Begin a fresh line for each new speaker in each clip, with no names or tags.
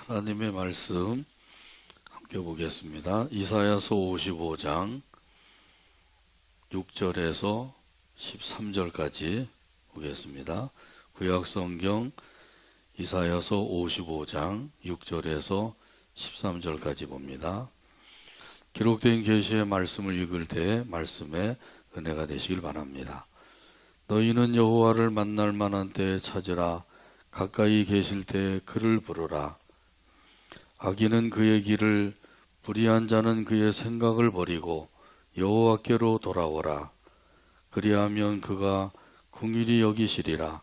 하나님의 말씀 함께 보겠습니다. 이사야서 55장 6절에서 13절까지 보겠습니다. 구약성경 이사야서 55장 6절에서 13절까지 봅니다. 기록된 계시의 말씀을 읽을 때 말씀에 은혜가 되시길 바랍니다. 너희는 여호와를 만날 만한 때에 찾으라. 가까이 계실 때에 그를 부르라. 악인은 그의 길을, 불의한 자는 그의 생각을 버리고 여호와께로 돌아오라. 그리하면 그가 긍휼히 여기시리라.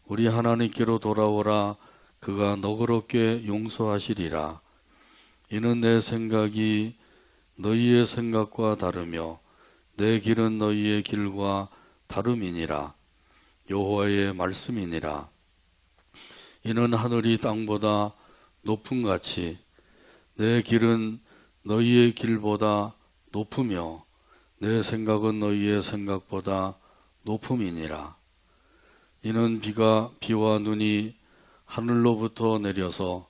우리 하나님께로 돌아오라. 그가 너그럽게 용서하시리라. 이는 내 생각이 너희의 생각과 다르며 내 길은 너희의 길과 다름이니라. 여호와의 말씀이니라. 이는 하늘이 땅보다 높음같이 내 길은 너희의 길보다 높으며 내 생각은 너희의 생각보다 높음이니라. 이는 비와 눈이 하늘로부터 내려서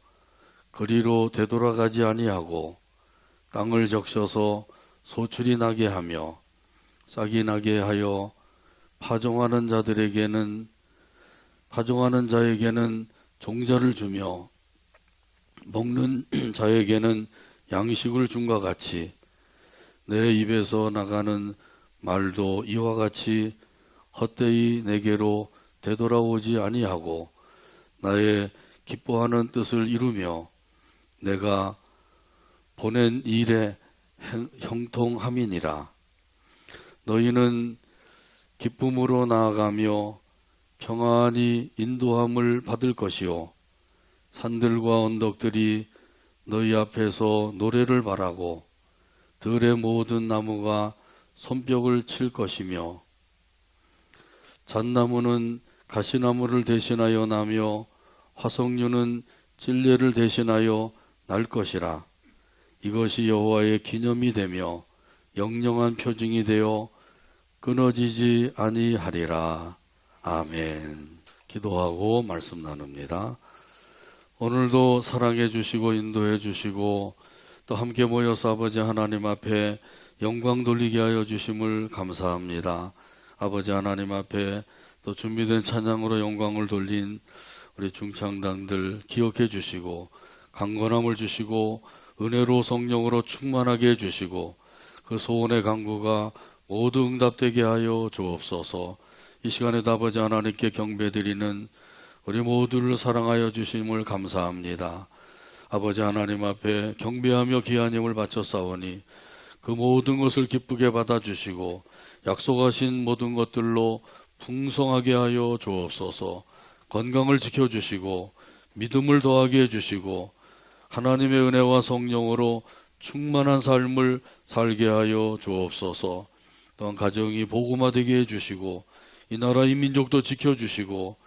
그리로 되돌아가지 아니하고 땅을 적셔서 소출이 나게 하며 싹이 나게 하여 파종하는 자에게는 종자를 주며 먹는 자에게는 양식을 준과 같이 내 입에서 나가는 말도 이와 같이 헛되이 내게로 되돌아오지 아니하고 나의 기뻐하는 뜻을 이루며 내가 보낸 일에 형통함이니라. 너희는 기쁨으로 나아가며 평안히 인도함을 받을 것이요 산들과 언덕들이 너희 앞에서 노래를 바라고 들의 모든 나무가 손뼉을 칠 것이며 잣나무는 가시나무를 대신하여 나며 화석류는 찔레를 대신하여 날 것이라. 이것이 여호와의 기념이 되며 영영한 표징이 되어 끊어지지 아니하리라. 아멘. 기도하고 말씀 나눕니다. 오늘도 사랑해 주시고 인도해 주시고 또 함께 모여서 아버지 하나님 앞에 영광 돌리게 하여 주심을 감사합니다. 아버지 하나님 앞에 또 준비된 찬양으로 영광을 돌린 우리 중창단들 기억해 주시고 강건함을 주시고 은혜로 성령으로 충만하게 해 주시고 그 소원의 간구가 모두 응답되게 하여 주옵소서. 이 시간에도 아버지 하나님께 경배드리는 우리 모두를 사랑하여 주심을 감사합니다. 아버지 하나님 앞에 경배하며 귀한 힘을 바쳐 싸우니 그 모든 것을 기쁘게 받아주시고 약속하신 모든 것들로 풍성하게 하여 주옵소서. 건강을 지켜주시고 믿음을 더하게 해주시고 하나님의 은혜와 성령으로 충만한 삶을 살게 하여 주옵소서. 또한 가정이 복음화되게 해주시고 이 나라 이 민족도 지켜주시고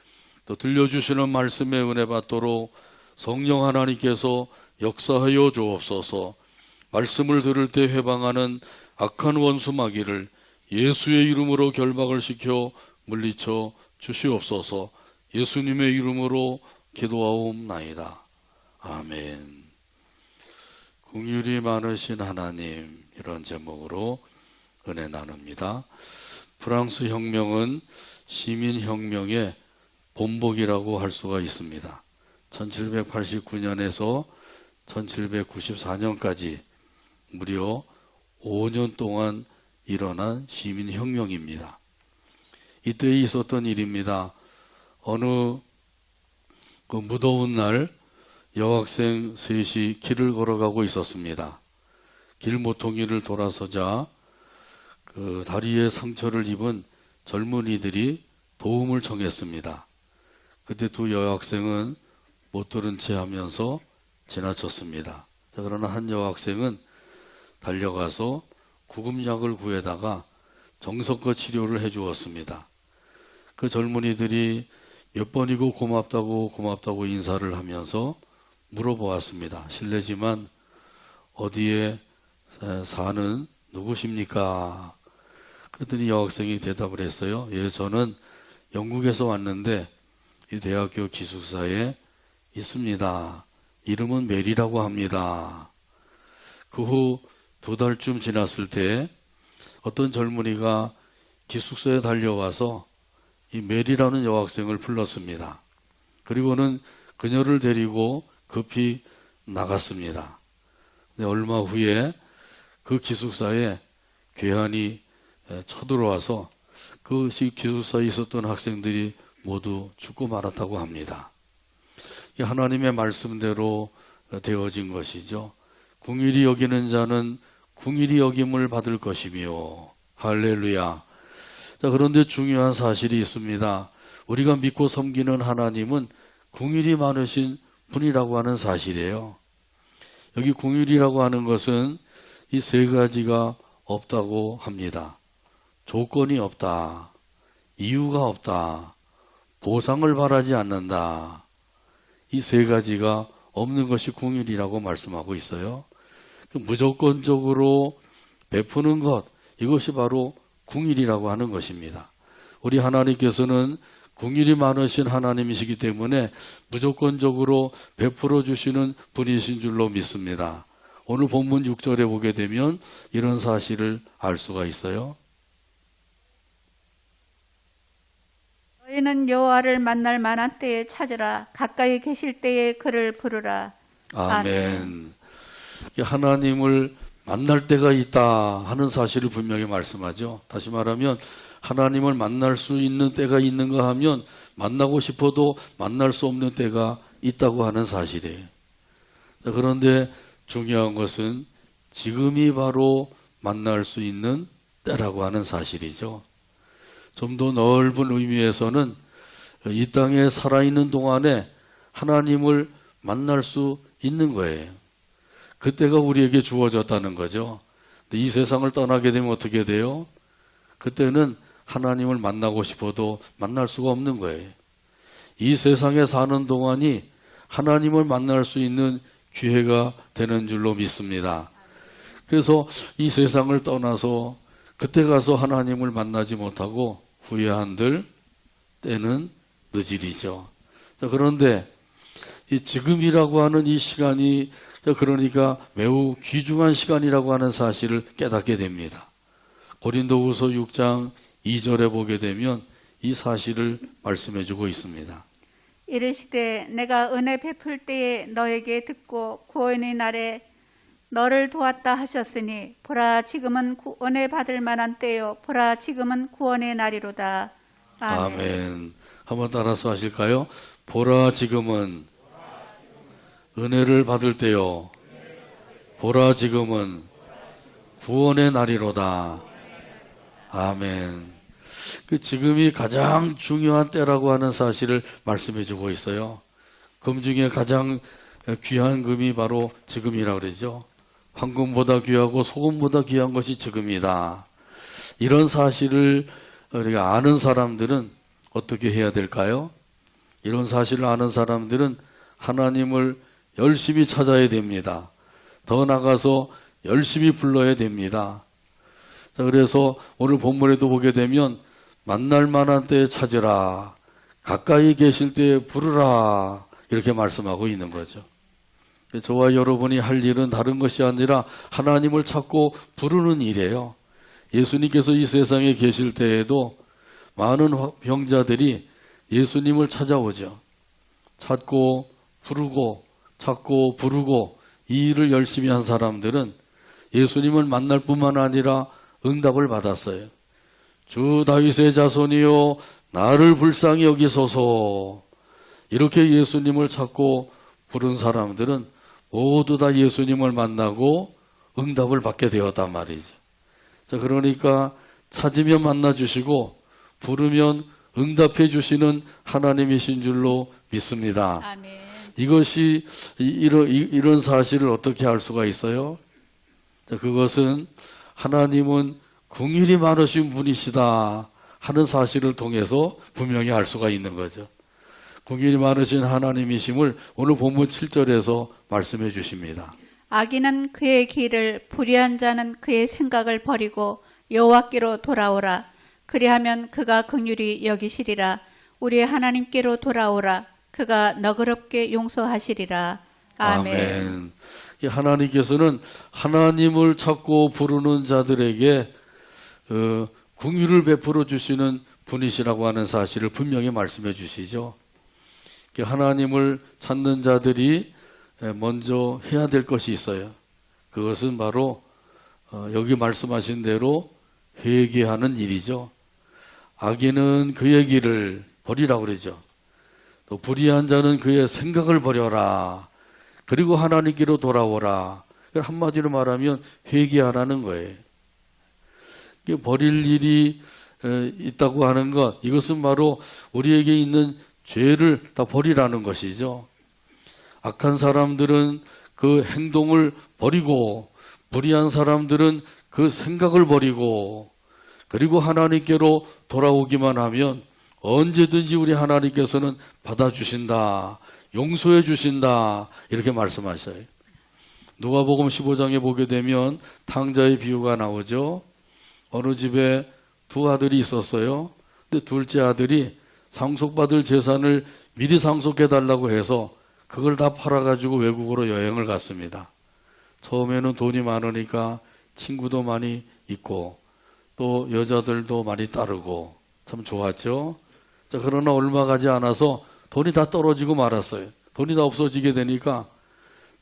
또 들려주시는 말씀의 은혜 받도록 성령 하나님께서 역사하여 주옵소서. 말씀을 들을 때 회방하는 악한 원수 마귀를 예수의 이름으로 결박을 시켜 물리쳐 주시옵소서. 예수님의 이름으로 기도하옵나이다. 아멘. 긍휼이 많으신 하나님, 이런 제목으로 은혜 나눕니다. 프랑스 혁명은 시민혁명의 본복이라고 할 수가 있습니다. 1789년에서 1794년까지 무려 5년 동안 일어난 시민혁명입니다. 이때 있었던 일입니다. 어느 그 무더운 날 여학생 셋이 길을 걸어가고 있었습니다. 길 모퉁이를 돌아서자 그 다리에 상처를 입은 젊은이들이 도움을 청했습니다. 그때 두 여학생은 못 들은 채 하면서 지나쳤습니다. 그러나 한 여학생은 달려가서 구급약을 구해다가 정성껏 치료를 해주었습니다. 그 젊은이들이 몇 번이고 고맙다고 인사를 하면서 물어보았습니다. 실례지만 어디에 사는 누구십니까? 그랬더니 여학생이 대답을 했어요. 예, 저는 영국에서 왔는데 이 대학교 기숙사에 있습니다. 이름은 메리라고 합니다. 그 후 2달쯤 지났을 때 어떤 젊은이가 기숙사에 달려와서 이 메리라는 여학생을 불렀습니다. 그리고는 그녀를 데리고 급히 나갔습니다. 근데 얼마 후에 그 기숙사에 괴한이 쳐들어와서 그 기숙사에 있었던 학생들이 모두 죽고 말았다고 합니다. 이 하나님의 말씀대로 되어진 것이죠. 궁일이 여기는 자는 궁일이 여김을 받을 것이며 할렐루야. 자, 그런데 중요한 사실이 있습니다. 우리가 믿고 섬기는 하나님은 궁일이 많으신 분이라고 하는 사실이에요. 여기 궁일이라고 하는 것은 이 3가지가 없다고 합니다. 조건이 없다, 이유가 없다, 보상을 바라지 않는다. 이 3가지가 없는 것이 궁일이라고 말씀하고 있어요. 무조건적으로 베푸는 것, 이것이 바로 궁일이라고 하는 것입니다. 우리 하나님께서는 궁일이 많으신 하나님이시기 때문에 무조건적으로 베풀어 주시는 분이신 줄로 믿습니다. 오늘 본문 6절에 보게 되면 이런 사실을 알 수가 있어요.
너희는 여호와를 만날 만한 때에 찾으라. 가까이 계실 때에 그를 부르라.
아멘. 하나님을 만날 때가 있다 하는 사실을 분명히 말씀하죠. 다시 말하면 하나님을 만날 수 있는 때가 있는가 하면 만나고 싶어도 만날 수 없는 때가 있다고 하는 사실이에요. 그런데 중요한 것은 지금이 바로 만날 수 있는 때라고 하는 사실이죠. 좀 더 넓은 의미에서는 이 땅에 살아있는 동안에 하나님을 만날 수 있는 거예요. 그때가 우리에게 주어졌다는 거죠. 근데 이 세상을 떠나게 되면 어떻게 돼요? 그때는 하나님을 만나고 싶어도 만날 수가 없는 거예요. 이 세상에 사는 동안이 하나님을 만날 수 있는 기회가 되는 줄로 믿습니다. 그래서 이 세상을 떠나서 그때 가서 하나님을 만나지 못하고 후회한들 때는 늦으리죠. 자, 그런데 이 지금이라고 하는 이 시간이 그러니까 매우 귀중한 시간이라고 하는 사실을 깨닫게 됩니다. 고린도후서 6장 2절에 보게 되면 이 사실을 말씀해 주고 있습니다.
이르시되 내가 은혜 베풀 때에 너에게 듣고 구원의 날에 너를 도왔다 하셨으니 보라 지금은 은혜 받을 만한 때요 보라 지금은 구원의 날이로다. 아멘.
아멘. 한번 따라서 하실까요? 보라 지금은 은혜를 받을 때요 보라 지금은 구원의 날이로다. 아멘. 그 지금이 가장 중요한 때라고 하는 사실을 말씀해 주고 있어요. 금 중에 가장 귀한 금이 바로 지금이라고 그러죠. 황금보다 귀하고 소금보다 귀한 것이 지금이다. 이런 사실을 우리가 아는 사람들은 어떻게 해야 될까요? 이런 사실을 아는 사람들은 하나님을 열심히 찾아야 됩니다. 더 나가서 열심히 불러야 됩니다. 자, 그래서 오늘 본문에도 보게 되면 만날 만한 때에 찾으라, 가까이 계실 때에 부르라, 이렇게 말씀하고 있는 거죠. 저와 여러분이 할 일은 다른 것이 아니라 하나님을 찾고 부르는 일이에요. 예수님께서 이 세상에 계실 때에도 많은 병자들이 예수님을 찾아오죠. 찾고 부르고 찾고 부르고 이 일을 열심히 한 사람들은 예수님을 만날 뿐만 아니라 응답을 받았어요. 주 다윗의 자손이여 나를 불쌍히 여기소서. 이렇게 예수님을 찾고 부른 사람들은 모두 다 예수님을 만나고 응답을 받게 되었단 말이죠. 자, 그러니까 찾으면 만나주시고 부르면 응답해 주시는 하나님이신 줄로 믿습니다.
아멘.
이것이 이런 사실을 어떻게 알 수가 있어요? 자, 그것은 하나님은 긍휼이 많으신 분이시다 하는 사실을 통해서 분명히 알 수가 있는 거죠. 긍휼이 많으신 하나님이심을 오늘 본문 7절에서 말씀해 주십니다.
악인은 그의 길을, 불의한 자는 그의 생각을 버리고 여호와께로 돌아오라. 그리하면 그가 긍휼히 여기시리라. 우리의 하나님께로 돌아오라. 그가 너그럽게 용서하시리라. 아멘.
이 하나님께서는 하나님을 찾고 부르는 자들에게 긍휼을 베풀어 주시는 분이시라고 하는 사실을 분명히 말씀해 주시죠. 하나님을 찾는 자들이 먼저 해야 될 것이 있어요. 그것은 바로 여기 말씀하신 대로 회개하는 일이죠. 악인은 그의 길을 버리라고 그러죠. 또 불의한 자는 그의 생각을 버려라. 그리고 하나님께로 돌아오라. 한마디로 말하면 회개하라는 거예요. 버릴 일이 있다고 하는 것, 이것은 바로 우리에게 있는 죄를 다 버리라는 것이죠. 악한 사람들은 그 행동을 버리고, 불의한 사람들은 그 생각을 버리고, 그리고 하나님께로 돌아오기만 하면 언제든지 우리 하나님께서는 받아주신다, 용서해 주신다, 이렇게 말씀하셔요. 누가복음 15장에 보게 되면 탕자의 비유가 나오죠. 어느 집에 두 아들이 있었어요. 근데 둘째 아들이 상속받을 재산을 미리 상속해 달라고 해서 그걸 다 팔아가지고 외국으로 여행을 갔습니다. 처음에는 돈이 많으니까 친구도 많이 있고 또 여자들도 많이 따르고 참 좋았죠. 자, 그러나 얼마 가지 않아서 돈이 다 떨어지고 말았어요. 돈이 다 없어지게 되니까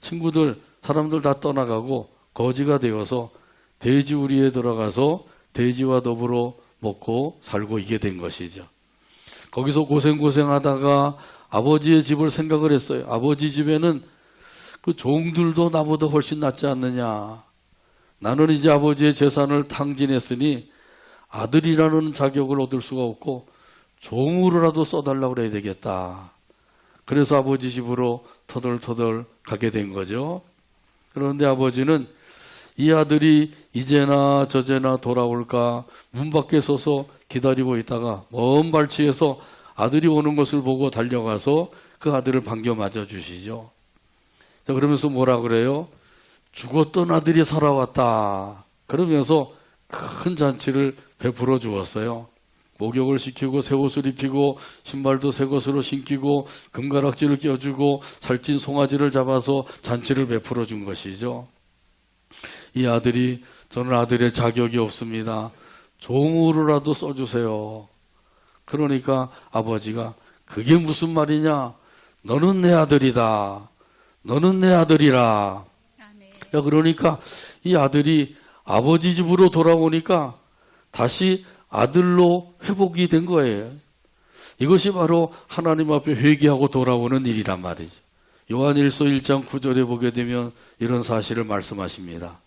친구들, 사람들 다 떠나가고 거지가 되어서 돼지우리에 들어가서 돼지와 더불어 먹고 살고 이게 된 것이죠. 거기서 고생하다가 아버지의 집을 생각을 했어요. 아버지 집에는 그 종들도 나보다 훨씬 낫지 않느냐. 나는 이제 아버지의 재산을 탕진했으니 아들이라는 자격을 얻을 수가 없고 종으로라도 써달라고 그래야 되겠다. 그래서 아버지 집으로 터덜터덜 가게 된 거죠. 그런데 아버지는 이 아들이 이제나 저제나 돌아올까 문 밖에 서서 기다리고 있다가 먼 발치에서 아들이 오는 것을 보고 달려가서 그 아들을 반겨 맞아 주시죠. 자, 그러면서 뭐라 그래요? 죽었던 아들이 살아왔다. 그러면서 큰 잔치를 베풀어 주었어요. 목욕을 시키고 새 옷을 입히고 신발도 새 것으로 신기고 금가락지를 껴주고 살찐 송아지를 잡아서 잔치를 베풀어 준 것이죠. 이 아들이 저는 아들의 자격이 없습니다. 종으로라도 써주세요. 그러니까 아버지가 그게 무슨 말이냐? 너는 내 아들이다. 너는 내 아들이라.
아멘.
자, 그러니까 이 아들이 아버지 집으로 돌아오니까 다시 아들로 회복이 된 거예요. 이것이 바로 하나님 앞에 회개하고 돌아오는 일이란 말이죠. 요한일서 1장 9절에 보게 되면 이런 사실을 말씀하십니다.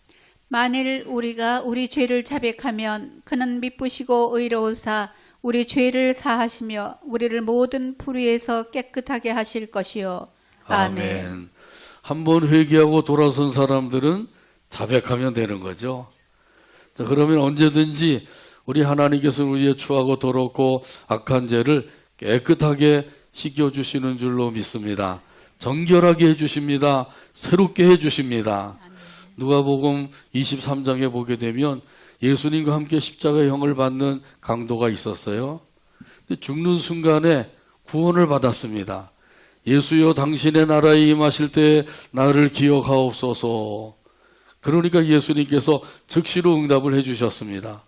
만일 우리가 우리 죄를 자백하면 그는 미쁘시고 의로우사 우리 죄를 사하시며 우리를 모든 불의에서 깨끗하게 하실 것이요. 아멘.
한번 회개하고 돌아선 사람들은 자백하면 되는 거죠. 자, 그러면 언제든지 우리 하나님께서 우리의 추하고 더럽고 악한 죄를 깨끗하게 씻겨주시는 줄로 믿습니다. 정결하게 해주십니다. 새롭게 해주십니다. 누가복음 23장에 보게 되면 예수님과 함께 십자가형을 받는 강도가 있었어요. 죽는 순간에 구원을 받았습니다. 예수여 당신의 나라에 임하실 때 나를 기억하옵소서. 그러니까 예수님께서 즉시로 응답을 해주셨습니다.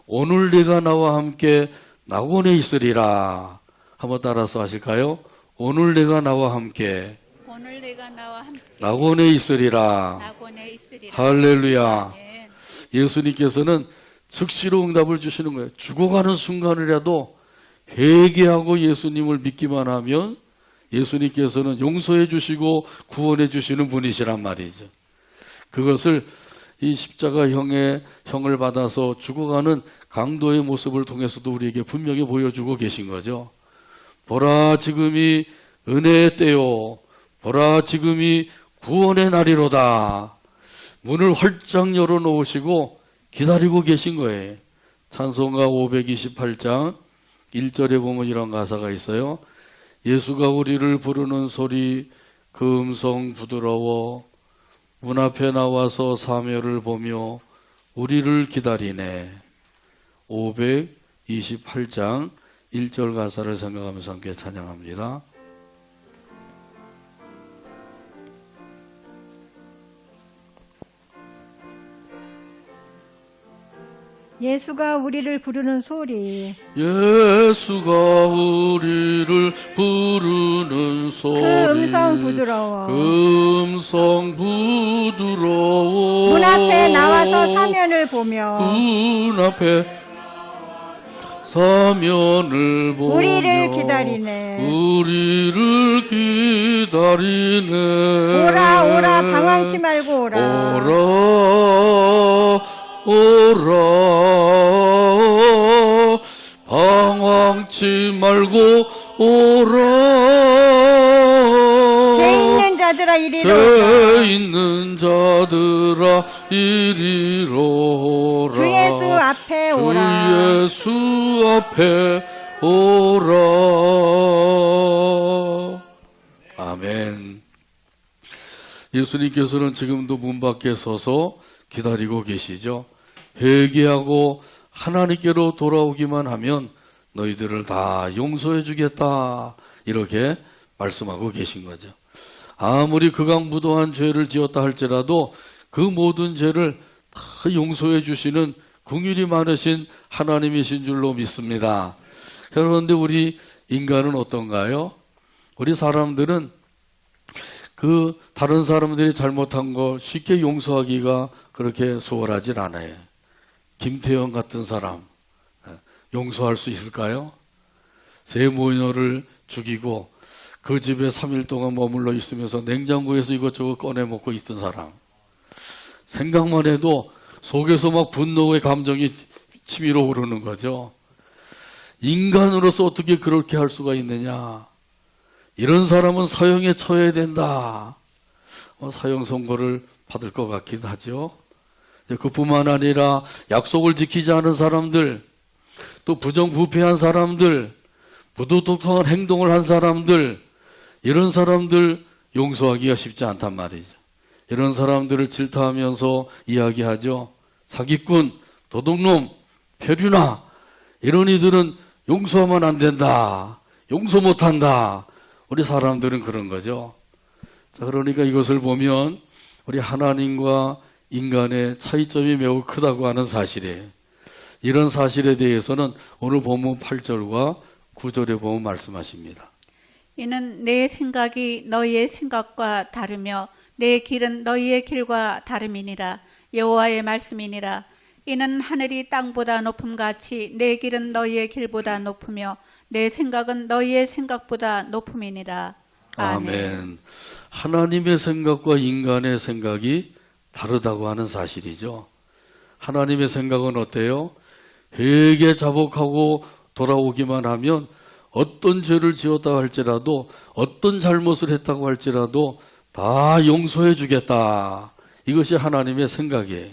오늘 네가 나와 함께 낙원에 있으리라. 한번 따라서 하실까요? 오늘 네가 나와 함께
오늘 내가 나와 함께
낙원에 있으리라.
낙원에 있으리라.
할렐루야.
아멘.
예수님께서는 즉시로 응답을 주시는 거예요. 죽어가는 순간이라도 회개하고 예수님을 믿기만 하면 예수님께서는 용서해 주시고 구원해 주시는 분이시란 말이죠. 그것을 이 십자가형의 형을 받아서 죽어가는 강도의 모습을 통해서도 우리에게 분명히 보여주고 계신 거죠. 보라 지금이 은혜의 때요. 보라 지금이 구원의 날이로다. 문을 활짝 열어놓으시고 기다리고 계신 거예요. 찬송가 528장 1절에 보면 이런 가사가 있어요. 예수가 우리를 부르는 소리 그 음성 부드러워 문 앞에 나와서 사면을 보며 우리를 기다리네. 528장 1절 가사를 생각하면서 함께 찬양합니다.
예수가 우리를 부르는 소리.
예수가 우리를 부르는 소리.
그 음성 부드러워.
그 음성 부드러워.
문 앞에 나와서 사면을 보며
문 앞에 사면을 보며
우리를 기다리네.
우리를 기다리네.
오라 오라 방황치 말고 오라.
오라 방황치 말고 오라.
죄 있는 자들아 이리로
죄
오라.
있는 자들아 이리로 오라.
주 예수 앞에 오라.
주 예수 앞에 오라. 아멘. 예수님께서는 지금도 문 밖에 서서 기다리고 계시죠. 회개하고 하나님께로 돌아오기만 하면 너희들을 다 용서해 주겠다, 이렇게 말씀하고 계신 거죠. 아무리 극악무도한 죄를 지었다 할지라도 그 모든 죄를 다 용서해 주시는 긍휼이 많으신 하나님이신 줄로 믿습니다. 그런데 우리 인간은 어떤가요? 우리 사람들은 그 다른 사람들이 잘못한 거 쉽게 용서하기가 그렇게 수월하진 않아요. 김태형 같은 사람 용서할 수 있을까요? 세 모녀를 죽이고 그 집에 3일 동안 머물러 있으면서 냉장고에서 이것저것 꺼내 먹고 있던 사람, 생각만 해도 속에서 막 분노의 감정이 치밀어 오르는 거죠. 인간으로서 어떻게 그렇게 할 수가 있느냐. 이런 사람은 사형에 처해야 된다. 사형 선고를 받을 것 같기도 하죠. 그뿐만 아니라 약속을 지키지 않은 사람들, 또 부정부패한 사람들, 부도덕한 행동을 한 사람들, 이런 사람들 용서하기가 쉽지 않단 말이죠. 이런 사람들을 질타하면서 이야기하죠. 사기꾼, 도둑놈, 폐륜아, 이런 이들은 용서하면 안 된다. 용서 못한다. 우리 사람들은 그런 거죠. 자, 그러니까 이것을 보면 우리 하나님과 인간의 차이점이 매우 크다고 하는 사실이에요. 이런 사실에 대해서는 오늘 본문 8절과 9절에 보면 말씀하십니다.
이는 내 생각이 너희의 생각과 다르며 내 길은 너희의 길과 다름이니라. 여호와의 말씀이니라. 이는 하늘이 땅보다 높음같이 내 길은 너희의 길보다 높으며 내 생각은 너희의 생각보다 높음이니라.
아멘. 하나님의 생각과 인간의 생각이 다르다고 하는 사실이죠. 하나님의 생각은 어때요? 회개 자복하고 돌아오기만 하면 어떤 죄를 지었다 할지라도, 어떤 잘못을 했다고 할지라도 다 용서해 주겠다. 이것이 하나님의 생각이에요.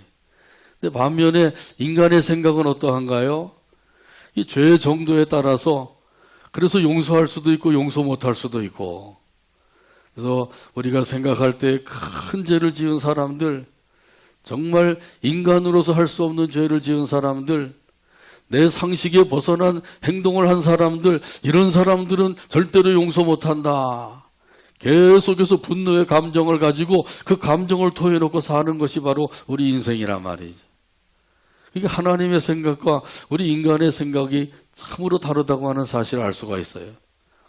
근데 반면에 인간의 생각은 어떠한가요? 이 죄의 정도에 따라서 그래서 용서할 수도 있고 용서 못할 수도 있고. 그래서 우리가 생각할 때 큰 죄를 지은 사람들, 정말 인간으로서 할 수 없는 죄를 지은 사람들, 내 상식에 벗어난 행동을 한 사람들, 이런 사람들은 절대로 용서 못한다. 계속해서 분노의 감정을 가지고 그 감정을 토해놓고 사는 것이 바로 우리 인생이란 말이죠. 이게 하나님의 생각과 우리 인간의 생각이 참으로 다르다고 하는 사실을 알 수가 있어요.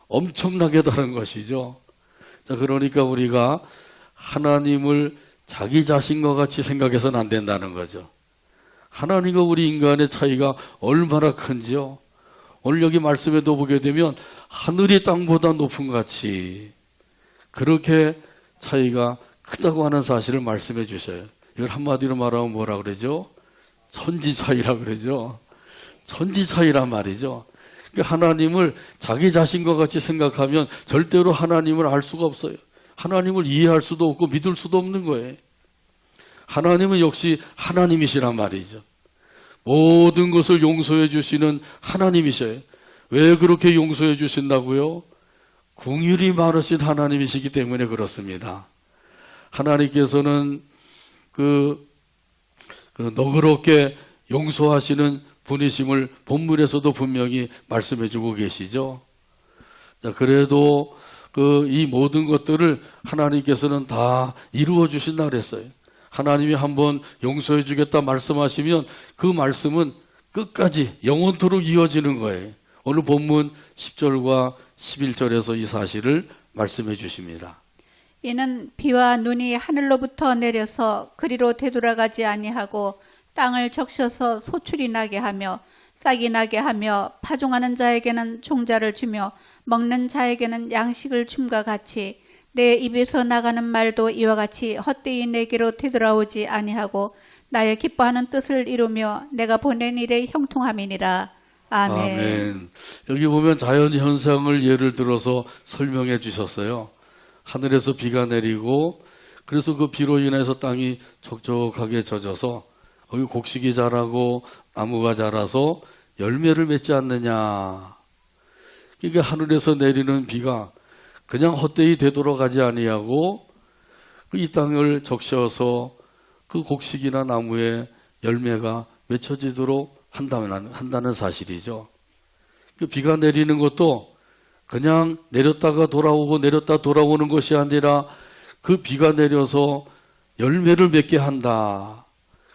엄청나게 다른 것이죠. 자, 그러니까 우리가 하나님을 자기 자신과 같이 생각해서는 안 된다는 거죠. 하나님과 우리 인간의 차이가 얼마나 큰지요. 오늘 여기 말씀에도 보게 되면 하늘이 땅보다 높은 같이 그렇게 차이가 크다고 하는 사실을 말씀해 주셔요. 이걸 한마디로 말하면 뭐라 그러죠? 천지 차이라 그러죠. 천지 차이란 말이죠. 그러니까 하나님을 자기 자신과 같이 생각하면 절대로 하나님을 알 수가 없어요. 하나님을 이해할 수도 없고 믿을 수도 없는 거예요. 하나님은 역시 하나님이시란 말이죠. 모든 것을 용서해 주시는 하나님이셔요. 왜 그렇게 용서해 주신다고요? 긍휼이 많으신 하나님이시기 때문에 그렇습니다. 하나님께서는 너그럽게 용서하시는 분이심을 본문에서도 분명히 말씀해 주고 계시죠. 자, 그래도 이 모든 것들을 하나님께서는 다 이루어 주신다 그랬어요. 하나님이 한번 용서해 주겠다 말씀하시면 그 말씀은 끝까지 영원토록 이어지는 거예요. 오늘 본문 10절과 11절에서 이 사실을 말씀해 주십니다.
이는 비와 눈이 하늘로부터 내려서 그리로 되돌아가지 아니하고 땅을 적셔서 소출이 나게 하며 싹이 나게 하며 파종하는 자에게는 종자를 주며 먹는 자에게는 양식을 줌과 같이 내 입에서 나가는 말도 이와 같이 헛되이 내게로 되돌아오지 아니하고 나의 기뻐하는 뜻을 이루며 내가 보낸 일에 형통함이니라. 아멘.
아멘. 여기 보면 자연 현상을 예를 들어서 설명해 주셨어요. 하늘에서 비가 내리고 그래서 그 비로 인해서 땅이 촉촉하게 젖어서 거기 곡식이 자라고 나무가 자라서 열매를 맺지 않느냐. 이게 하늘에서 내리는 비가 그냥 헛되이 되돌아가지 아니하고 이 땅을 적셔서 그 곡식이나 나무에 열매가 맺혀지도록 한다는 사실이죠. 그 비가 내리는 것도 그냥 내렸다가 돌아오고 내렸다 돌아오는 것이 아니라 그 비가 내려서 열매를 맺게 한다.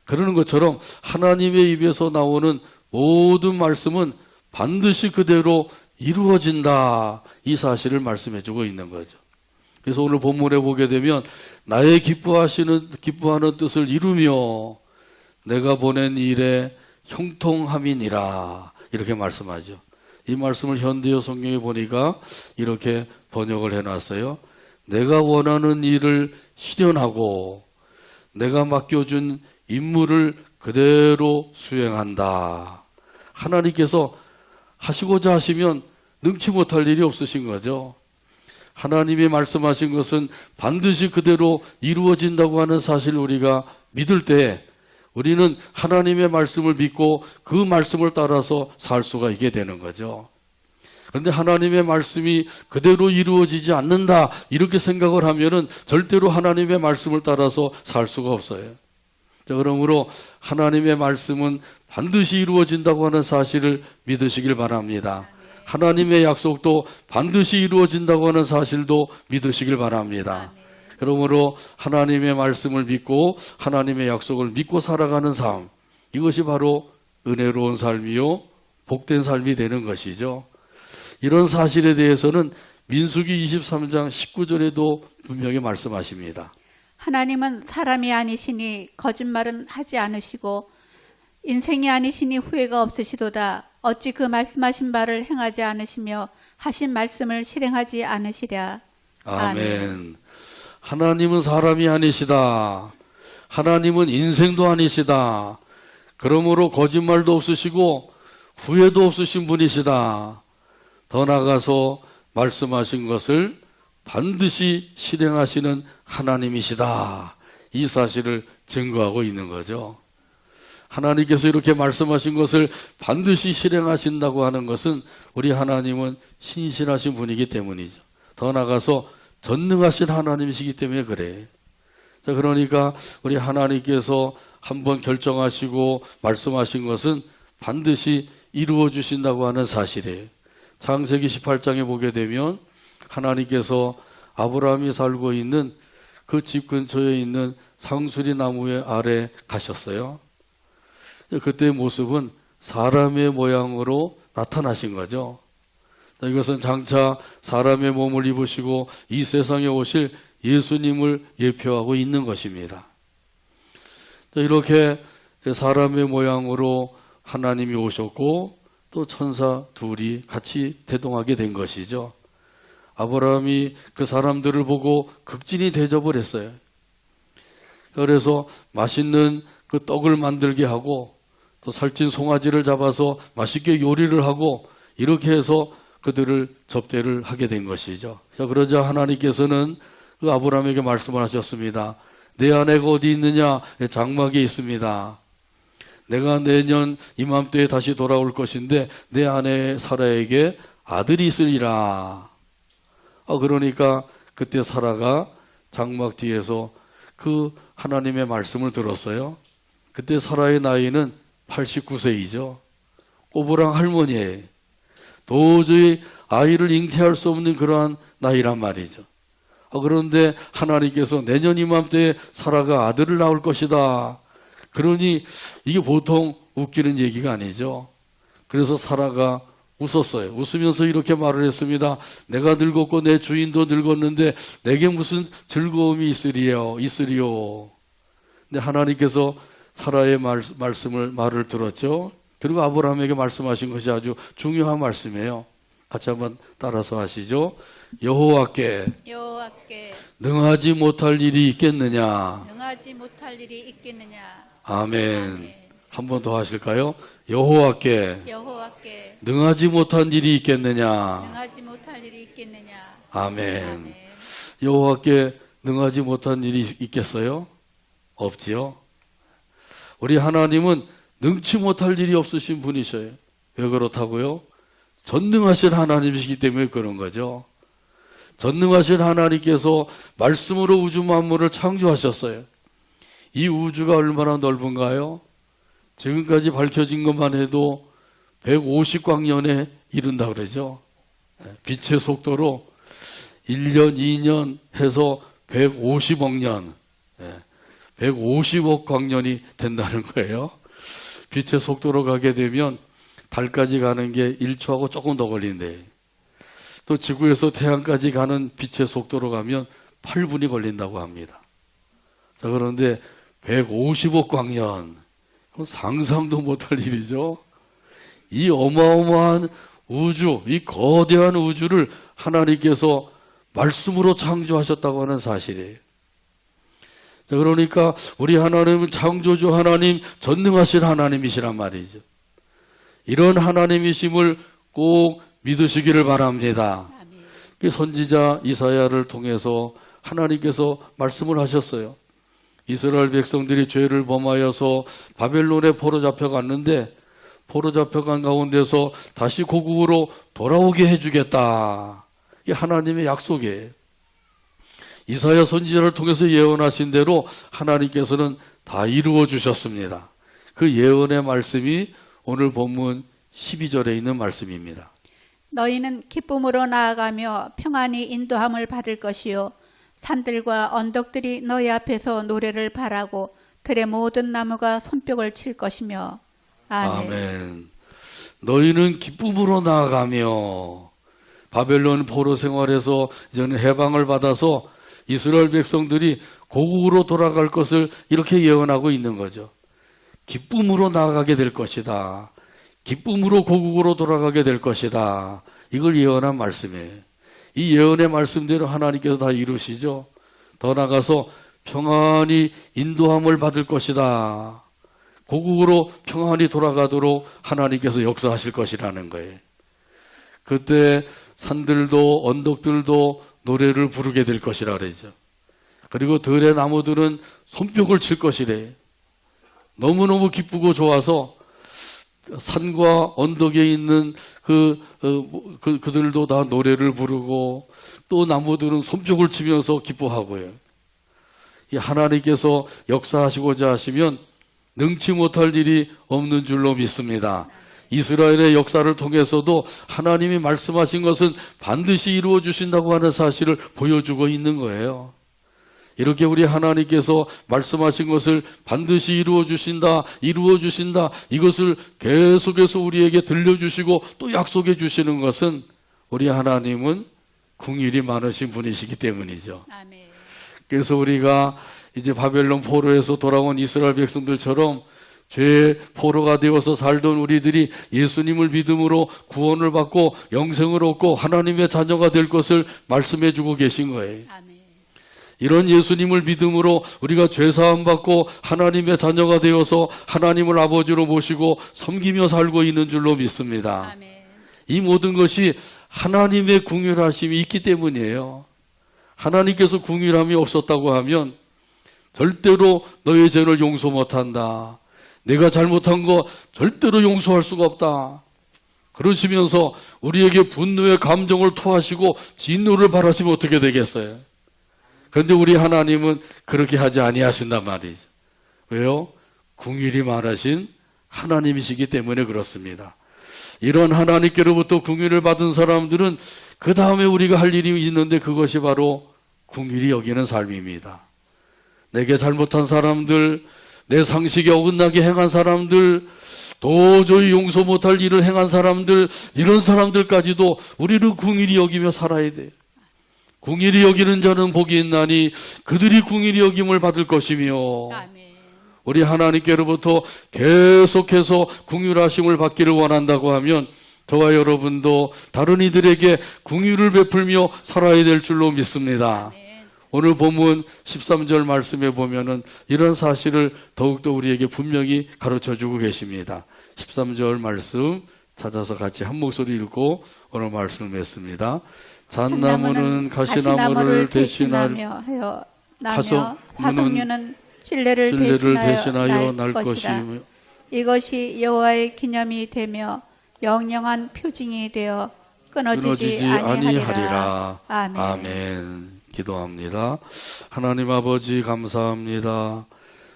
그러는 것처럼 하나님의 입에서 나오는 모든 말씀은 반드시 그대로 이루어진다. 이 사실을 말씀해 주고 있는 거죠. 그래서 오늘 본문에 보게 되면 나의 기뻐하는 뜻을 이루며 내가 보낸 일에 형통함이니라. 이렇게 말씀하죠. 이 말씀을 현대어 성경에 보니까 이렇게 번역을 해놨어요. 내가 원하는 일을 실현하고 내가 맡겨준 임무를 그대로 수행한다. 하나님께서 하시고자 하시면 능치 못할 일이 없으신 거죠. 하나님이 말씀하신 것은 반드시 그대로 이루어진다고 하는 사실을 우리가 믿을 때 우리는 하나님의 말씀을 믿고 그 말씀을 따라서 살 수가 있게 되는 거죠. 그런데 하나님의 말씀이 그대로 이루어지지 않는다 이렇게 생각을 하면은 절대로 하나님의 말씀을 따라서 살 수가 없어요. 자, 그러므로 하나님의 말씀은 반드시 이루어진다고 하는 사실을 믿으시길 바랍니다. 하나님의 약속도 반드시 이루어진다고 하는 사실도 믿으시길 바랍니다. 그러므로 하나님의 말씀을 믿고 하나님의 약속을 믿고 살아가는 삶, 이것이 바로 은혜로운 삶이요 복된 삶이 되는 것이죠. 이런 사실에 대해서는 민수기 23장 19절에도 분명히 말씀하십니다.
하나님은 사람이 아니시니 거짓말은 하지 않으시고 인생이 아니시니 후회가 없으시도다. 어찌 그 말씀하신 바를 행하지 않으시며 하신 말씀을 실행하지 않으시랴.
아멘. 하나님은 사람이 아니시다. 하나님은 인생도 아니시다. 그러므로 거짓말도 없으시고 후회도 없으신 분이시다. 더 나아가서 말씀하신 것을 반드시 실행하시는 하나님이시다. 이 사실을 증거하고 있는 거죠. 하나님께서 이렇게 말씀하신 것을 반드시 실행하신다고 하는 것은 우리 하나님은 신실하신 분이기 때문이죠. 더 나아가서 전능하신 하나님이시기 때문에 그래. 자, 그러니까 우리 하나님께서 한번 결정하시고 말씀하신 것은 반드시 이루어 주신다고 하는 사실이에요. 창세기 18장에 보게 되면 하나님께서 아브라함이 살고 있는 그 집 근처에 있는 상수리 나무의 아래 가셨어요. 그때의 모습은 사람의 모양으로 나타나신 거죠. 이것은 장차 사람의 몸을 입으시고 이 세상에 오실 예수님을 예표하고 있는 것입니다. 이렇게 사람의 모양으로 하나님이 오셨고 또 천사 둘이 같이 대동하게 된 것이죠. 아브라함이 그 사람들을 보고 극진히 대접을 했어요. 그래서 맛있는 그 떡을 만들게 하고 또 살찐 송아지를 잡아서 맛있게 요리를 하고 이렇게 해서 그들을 접대를 하게 된 것이죠. 자, 그러자 하나님께서는 그 아브라함에게 말씀을 하셨습니다. 내 아내가 어디 있느냐? 장막에 있습니다. 내가 내년 이맘때에 다시 돌아올 것인데 내 아내 사라에게 아들이 있으리라. 그러니까 그때 사라가 장막 뒤에서 그 하나님의 말씀을 들었어요. 그때 사라의 나이는 89세이죠. 꼬부랑 할머니예요. 도저히 아이를 잉태할 수 없는 그러한 나이란 말이죠. 그런데 하나님께서 내년 이맘때에 사라가 아들을 낳을 것이다. 그러니 이게 보통 웃기는 얘기가 아니죠. 그래서 사라가 웃었어요. 웃으면서 이렇게 말을 했습니다. 내가 늙었고 내 주인도 늙었는데 내게 무슨 즐거움이 있으리요. 근데 하나님께서 사라의 말을 들었죠. 그리고 아브라함에게 말씀하신 것이 아주 중요한 말씀이에요. 같이 한번 따라서 하시죠. 여호와께 능하지 못할 일이 있겠느냐. 아멘. 한 번 더 하실까요? 여호와께 능하지 못한 일이 있겠느냐. 아멘. 여호와께 능하지 못한 일이 있겠어요? 없지요. 우리 하나님은 능치 못할 일이 없으신 분이셔요. 왜 그렇다고요? 전능하신 하나님이시기 때문에 그런 거죠. 전능하신 하나님께서 말씀으로 우주 만물을 창조하셨어요. 이 우주가 얼마나 넓은가요? 지금까지 밝혀진 것만 해도 150광년에 이른다 그러죠. 빛의 속도로 1년, 2년 해서 150억 년, 150억 광년이 된다는 거예요. 빛의 속도로 가게 되면 달까지 가는 게 1초하고 조금 더 걸린대. 또 지구에서 태양까지 가는 빛의 속도로 가면 8분이 걸린다고 합니다. 자, 그런데 150억 광년, 상상도 못할 일이죠. 이 어마어마한 우주, 이 거대한 우주를 하나님께서 말씀으로 창조하셨다고 하는 사실이에요. 자, 그러니까 우리 하나님은 창조주 하나님, 전능하신 하나님이시란 말이죠. 이런 하나님이심을 꼭 믿으시기를 바랍니다. 선지자 이사야를 통해서 하나님께서 말씀을 하셨어요. 이스라엘 백성들이 죄를 범하여서 바벨론에 포로 잡혀갔는데 포로 잡혀간 가운데서 다시 고국으로 돌아오게 해주겠다. 이 하나님의 약속이에요. 이사야 선지자를 통해서 예언하신 대로 하나님께서는 다 이루어 주셨습니다. 그 예언의 말씀이 오늘 본문 12절에 있는 말씀입니다.
너희는 기쁨으로 나아가며 평안히 인도함을 받을 것이요 산들과 언덕들이 너희 앞에서 노래를 바라고 들의 모든 나무가 손뼉을 칠 것이며. 아멘.
아멘. 너희는 기쁨으로 나아가며. 바벨론 포로 생활에서 이제는 해방을 받아서 이스라엘 백성들이 고국으로 돌아갈 것을 이렇게 예언하고 있는 거죠. 기쁨으로 나아가게 될 것이다. 기쁨으로 고국으로 돌아가게 될 것이다. 이걸 예언한 말씀이에요. 이 예언의 말씀대로 하나님께서 다 이루시죠. 더 나아가서 평안히 인도함을 받을 것이다. 고국으로 평안히 돌아가도록 하나님께서 역사하실 것이라는 거예요. 그때 산들도 언덕들도 노래를 부르게 될 것이라 그러죠. 그리고 들의 나무들은 손뼉을 칠 것이래. 너무너무 기쁘고 좋아서 산과 언덕에 있는 그들도 다 노래를 부르고 또 나무들은 손뼉을 치면서 기뻐하고요. 이 하나님께서 역사하시고자 하시면 능치 못할 일이 없는 줄로 믿습니다. 이스라엘의 역사를 통해서도 하나님이 말씀하신 것은 반드시 이루어 주신다고 하는 사실을 보여주고 있는 거예요. 이렇게 우리 하나님께서 말씀하신 것을 반드시 이루어 주신다, 이것을 계속해서 우리에게 들려주시고 또 약속해 주시는 것은 우리 하나님은 긍휼이 많으신 분이시기 때문이죠.
아멘.
그래서 우리가 이제 바벨론 포로에서 돌아온 이스라엘 백성들처럼 죄의 포로가 되어서 살던 우리들이 예수님을 믿음으로 구원을 받고 영생을 얻고 하나님의 자녀가 될 것을 말씀해 주고 계신 거예요.
아멘.
이런 예수님을 믿음으로 우리가 죄사함 받고 하나님의 자녀가 되어서 하나님을 아버지로 모시고 섬기며 살고 있는 줄로 믿습니다.
아멘.
이 모든 것이 하나님의 긍휼하심이 있기 때문이에요. 하나님께서 긍휼함이 없었다고 하면 절대로 너의 죄를 용서 못한다. 내가 잘못한 거 절대로 용서할 수가 없다. 그러시면서 우리에게 분노의 감정을 토하시고 진노를 바라시면 어떻게 되겠어요? 그런데 우리 하나님은 그렇게 하지 아니하신단 말이죠. 왜요? 긍휼이 많으신 하나님이시기 때문에 그렇습니다. 이런 하나님께로부터 긍휼을 받은 사람들은 그 다음에 우리가 할 일이 있는데 그것이 바로 긍휼히 여기는 삶입니다. 내게 잘못한 사람들, 내 상식에 어긋나게 행한 사람들, 도저히 용서 못할 일을 행한 사람들, 이런 사람들까지도 우리를 궁일이 여기며 살아야 돼요. 궁일이 여기는 자는 복이 있나니 그들이 궁일이 여김을 받을 것이며,
아멘.
우리 하나님께로부터 계속해서 궁휼하심을 받기를 원한다고 하면 저와 여러분도 다른 이들에게 궁휼을 베풀며 살아야 될 줄로 믿습니다. 오늘 본문 13절 말씀에 보면은 이런 사실을 더욱더 우리에게 분명히 가르쳐주고 계십니다. 13절 말씀 찾아서 같이 한 목소리 읽고 오늘 말씀을 맺습니다. 잣나무는 가시나무를 대신하며
화석류는 찔레를 대신하여 날 것이며 이것이 여호와의 기념이 되며 영영한 표징이 되어 끊어지지 아니하리라. 아멘.
아멘. 기도합니다. 하나님 아버지 감사합니다.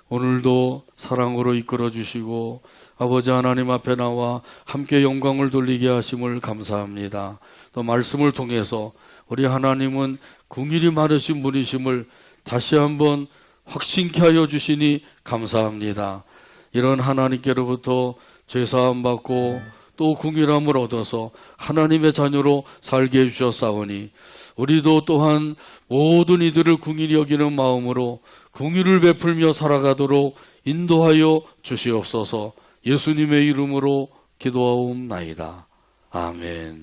오늘도 사랑으로 이끌어 주시고 아버지 하나님 앞에 나와 함께 영광을 돌리게 하심을 감사합니다. 또 말씀을 통해서 우리 하나님은 긍휼이 많으신 분이심을 다시 한번 확신케 하여 주시니 감사합니다. 이런 하나님께로부터 죄사함 받고 또 긍휼함을 얻어서 하나님의 자녀로 살게 해주셨사오니 우리도 또한 모든 이들을 긍휼히 여기는 마음으로 긍휼을 베풀며 살아가도록 인도하여 주시옵소서. 예수님의 이름으로 기도하옵나이다. 아멘.